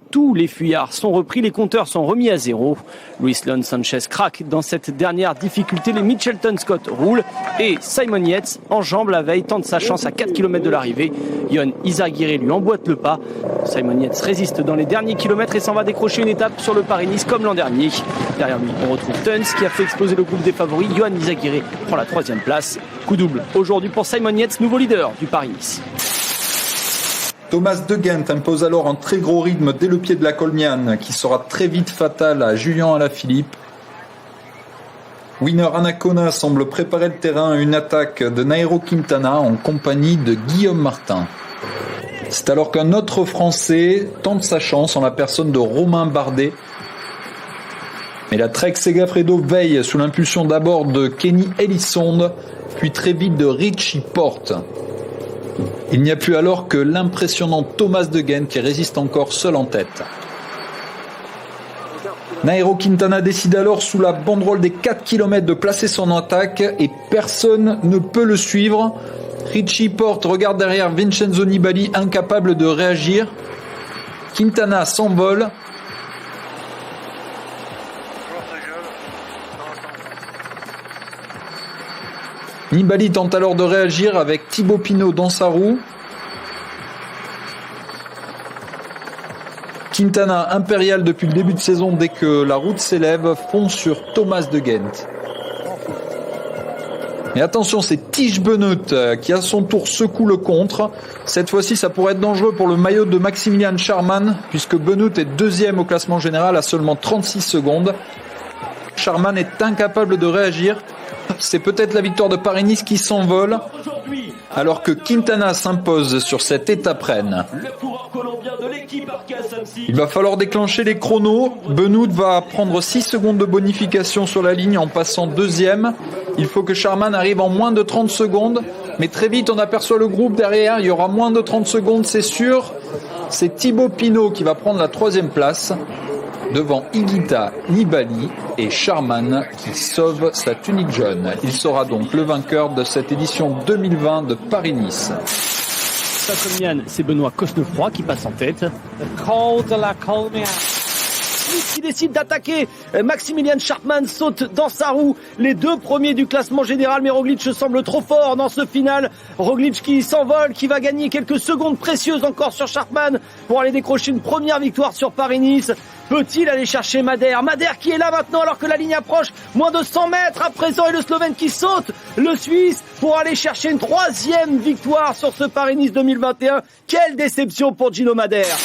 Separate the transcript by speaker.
Speaker 1: Tous les fuyards sont repris, les compteurs sont remis à zéro. Luis Leon Sanchez craque dans cette dernière difficulté. Les Mitchelton Scott roulent et Simon Yates enjambe la veille, tente sa chance à 4 km de l'arrivée. Yon Izagirre lui emboîte le pas. Simon Yates résiste dans les derniers kilomètres et s'en va décrocher une étape sur le Paris-Nice comme l'an dernier. Derrière lui, on retrouve Tuns qui a fait exploser le groupe des favoris. Yon Izagirre prend la 3e place. Coup double aujourd'hui pour Simon Yates, nouveau leader du Paris-Nice.
Speaker 2: Thomas De Gendt impose alors un très gros rythme dès le pied de la Colmiane qui sera très vite fatal à Julian Alaphilippe. Winner Anacona semble préparer le terrain à une attaque de Nairo Quintana en compagnie de Guillaume Martin. C'est alors qu'un autre Français tente sa chance en la personne de Romain Bardet. Mais la Trek Segafredo veille sous l'impulsion d'abord de Kenny Elissonde, puis très vite de Richie Porte. Il n'y a plus alors que l'impressionnant Thomas De Gendt qui résiste encore seul en tête. Nairo Quintana décide alors sous la banderole des 4 km de placer son attaque et personne ne peut le suivre. Richie Porte regarde derrière Vincenzo Nibali incapable de réagir. Quintana s'envole. Nibali tente alors de réagir avec Thibaut Pinot dans sa roue. Quintana, impérial depuis le début de saison, dès que la route s'élève, fonce sur Thomas De Gendt. Mais attention, c'est Tiesj Benoot qui à son tour secoue le contre. Cette fois-ci, ça pourrait être dangereux pour le maillot de Maximilian Scharmann, puisque Benoot est 2e au classement général à seulement 36 secondes. Scharmann est incapable de réagir. C'est peut-être la victoire de Paris-Nice qui s'envole, alors que Quintana s'impose sur cette étape reine. Il va falloir déclencher les chronos. Benoot va prendre 6 secondes de bonification sur la ligne en passant 2e. Il faut que Scharmann arrive en moins de 30 secondes. Mais très vite, on aperçoit le groupe derrière. Il y aura moins de 30 secondes, c'est sûr. C'est Thibaut Pinot qui va prendre la 3e place, devant Higuita, Nibali et Scharmann qui sauve sa tunique jaune. Il sera donc le vainqueur de cette édition 2020 de Paris-Nice.
Speaker 1: La Colmiane, c'est Benoît Cosnefroy qui passe en tête.
Speaker 3: Col de la Colmiane.
Speaker 1: Qui décide d'attaquer. Maximilian Scharmann saute dans sa roue. Les 2 premiers du classement général, mais Roglic semble trop fort dans ce final. Roglic qui s'envole, qui va gagner quelques secondes précieuses encore sur Scharmann pour aller décrocher une première victoire sur Paris-Nice. Peut-il aller chercher Madère qui est là maintenant alors que la ligne approche. Moins de 100 mètres à présent et le Slovène qui saute. Le Suisse pour aller chercher une 3e victoire sur ce Paris-Nice 2021. Quelle déception pour Gino Madère.